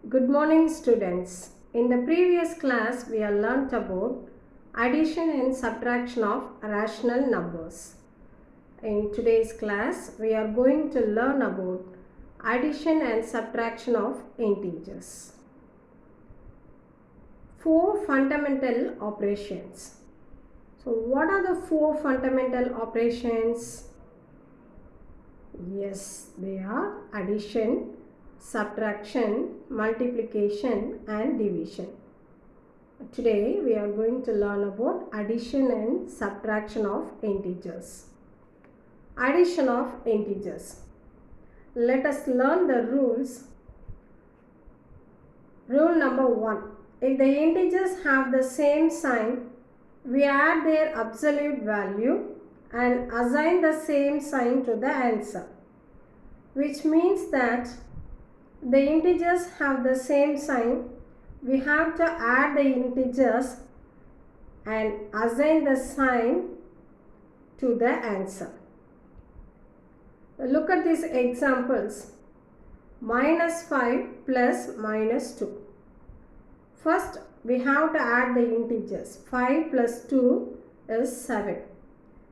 Good morning, students. In the previous class, we have learnt about addition and subtraction of rational numbers. In today's class, we are going to learn about addition and subtraction of integers. Four fundamental operations. So, what are the four fundamental operations? Yes, they are addition, subtraction, multiplication and division. Today we are going to learn about addition and subtraction of integers. Addition of integers. Let us learn the rules. Rule number 1. If the integers have the same sign, we add their absolute value and assign the same sign to the answer, which means that the integers have the same sign. We have to add the integers and assign the sign to the answer. Look at these examples. -5 plus -2. First, we have to add the integers. 5 plus 2 is 7.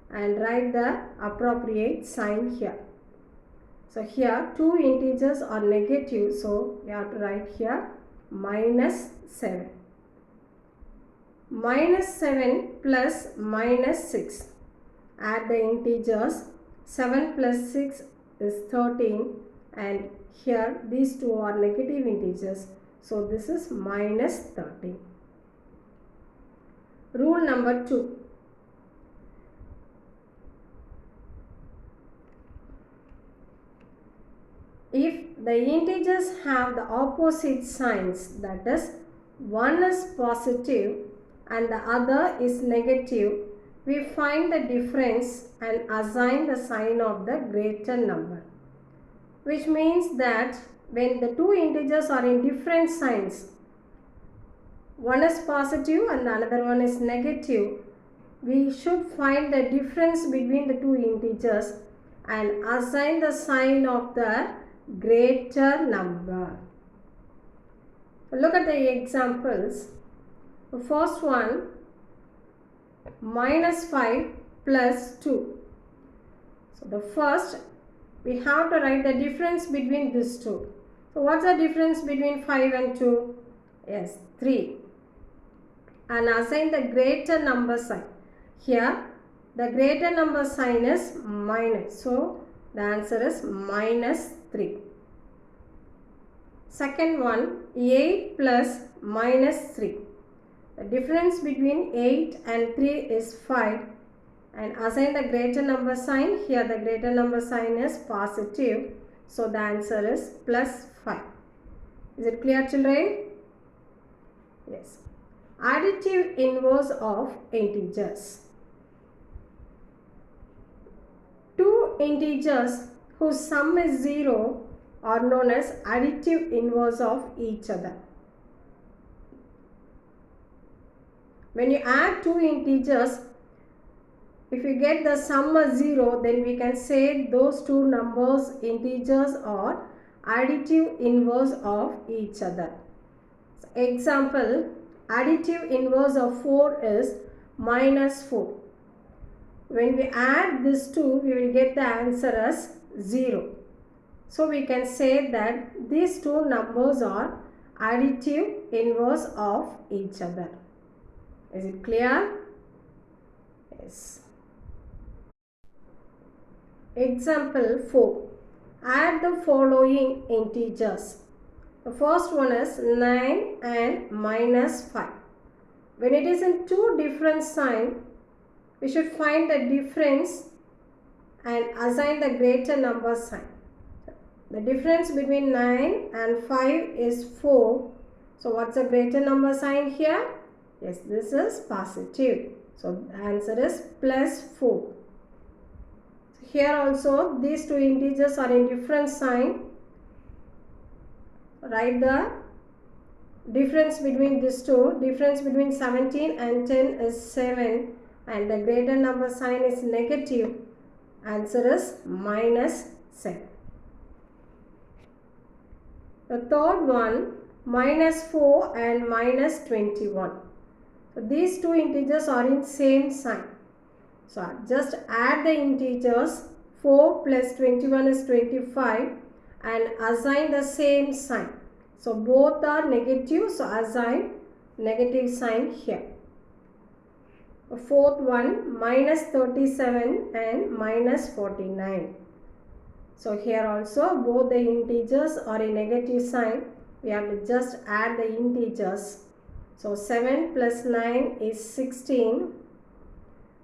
And write the appropriate sign here. So here two integers are negative, so we have to write here -7. -7 plus -6. Add the integers. 7 plus 6 is 13 and here these two are negative integers, so this is -13. Rule number 2. If the integers have the opposite signs, that is, one is positive and the other is negative, we find the difference and assign the sign of the greater number. Which means that when the two integers are in different signs, one is positive and the another one is negative, we should find the difference between the two integers and assign the sign of the greater number. Look at the examples. The first one, -5 plus 2. So the first, we have to write the difference between these two. So what's the difference between 5 and 2? Yes, 3. And assign the greater number sign. Here, the greater number sign is minus. So the answer is -3. Second one, 8 plus -3. The difference between 8 and 3 is 5. And assign the greater number sign. Here the greater number sign is positive. So the answer is +5. Is it clear, children? Yes. Additive inverse of integers. Two integers whose sum is 0 are known as additive inverse of each other. When you add two integers, if you get the sum as 0, then we can say those two numbers, integers, are additive inverse of each other. So, example, additive inverse of 4 is -4. When we add these two, we will get the answer as 0. So we can say that these two numbers are additive inverse of each other. Is it clear? Yes. Example 4. Add the following integers. The first one is 9 and -5. When it is in two different signs, we should find the difference and assign the greater number sign. The difference between 9 and 5 is 4. So what's the greater number sign here? Yes, this is positive. So the answer is +4. So here also these two integers are in different sign. Write the difference between these two. Difference between 17 and 10 is 7. And the greater number sign is negative. Answer is -7. The third one, minus 4 and minus 21. So these two integers are in same sign. So just add the integers. 4 plus 21 is 25 and assign the same sign. So both are negative, so assign negative sign here. The fourth one, minus 37 and minus 49. So here also both the integers are a negative sign. We have to just add the integers. So 7 plus 9 is 16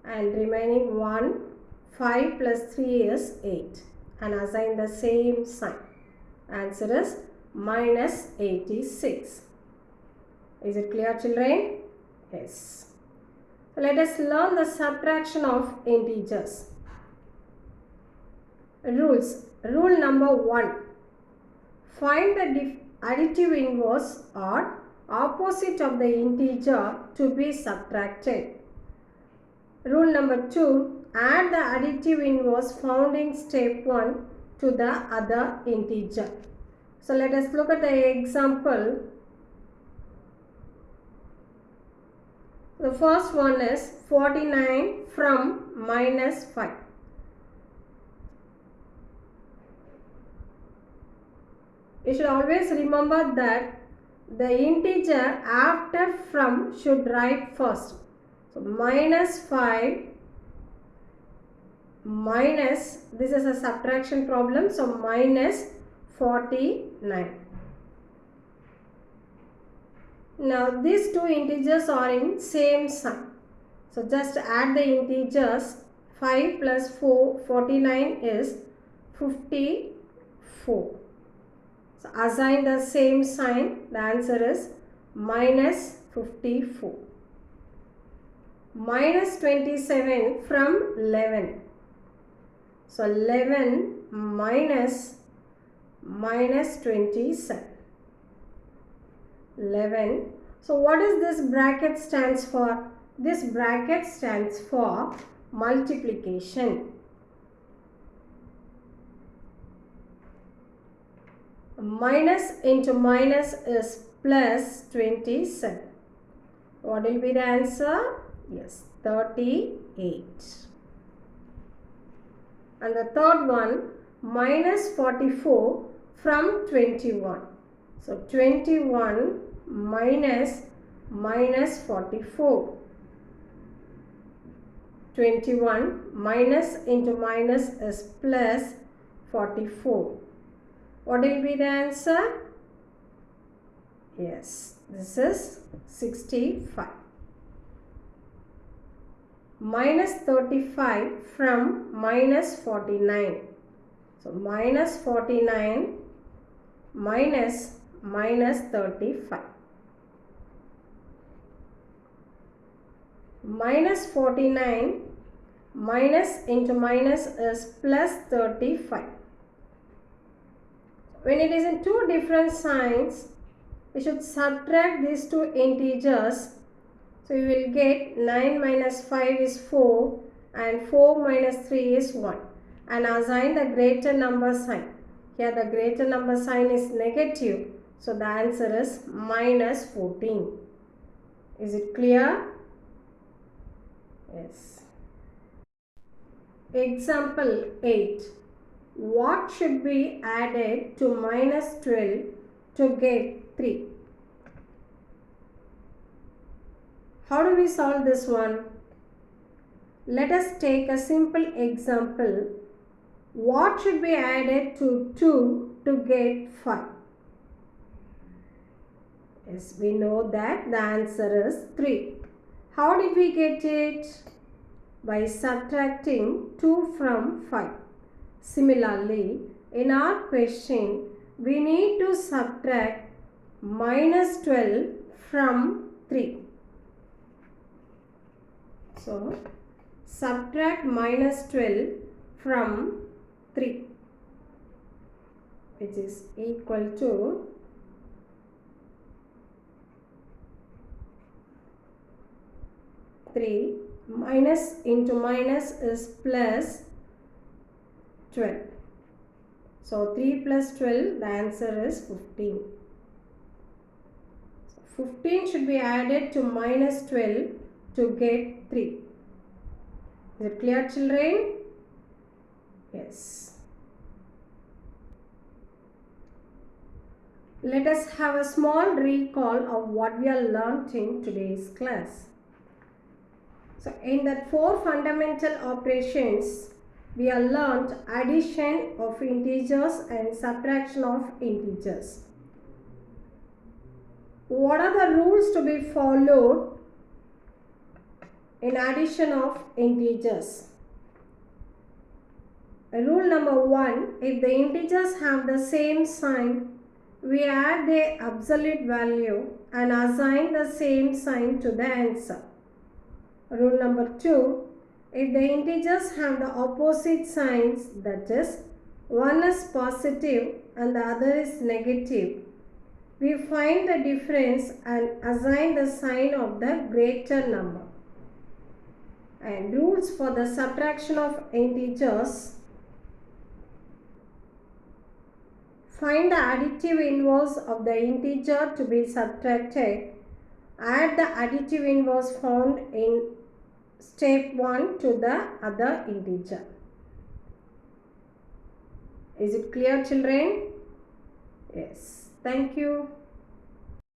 and remaining 1. 5 plus 3 is 8 and assign the same sign. Answer is minus 86. Is it clear, children? Yes. So let us learn the subtraction of integers. Rules. Rule number 1. Find the additive inverse or opposite of the integer to be subtracted. Rule number 2. Add the additive inverse found in step 1 to the other integer. So let us look at the example. The first one is 49 from minus 5. You should always remember that the integer after from should write first. So minus 5 minus, this is a subtraction problem, so minus 49. Now these two integers are in same sign. So just add the integers. 5 plus 4, 49 is 54. So assign the same sign. The answer is minus 54. Minus 27 from 11. So 11 minus 27. 11. So what is this bracket stands for? This bracket stands for multiplication. Minus into minus is plus 27. What will be the answer? Yes, 38. And the third one, minus 44 from 21. So 21 minus 44. 21 minus into minus is plus 44. What will be the answer? Yes, this is 65. Minus 35 from minus 49. So minus 49 minus 35. Minus 49 minus into minus is plus 35. When it is in two different signs, we should subtract these two integers. So you will get 9 minus 5 is 4 and 4 minus 3 is 1. And assign the greater number sign. Here the greater number sign is negative. So the answer is minus 14. Is it clear? Yes. Example 8. What should be added to minus 12 to get 3? How do we solve this one? Let us take a simple example. What should be added to 2 to get 5? Yes, we know that the answer is 3. How did we get it? By subtracting 2 from 5. Similarly, in our question, we need to subtract minus 12 from 3. So, subtract minus 12 from 3, which is equal to 3 minus into minus is plus 12. So 3 plus 12, the answer is 15. 15 should be added to minus 12 to get 3. Is it clear, children? Yes. Let us have a small recall of what we have learnt in today's class. So, in that 4 fundamental operations, we have learnt addition of integers and subtraction of integers. What are the rules to be followed in addition of integers? Rule number 1, if the integers have the same sign, we add their absolute value and assign the same sign to the answer. Rule number 2, if the integers have the opposite signs, that is, one is positive and the other is negative, we find the difference and assign the sign of the greater number. And rules for the subtraction of integers: find the additive inverse of the integer to be subtracted. Add the additive inverse found in step 1 to the other integer. Is it clear, children? Yes. Thank you.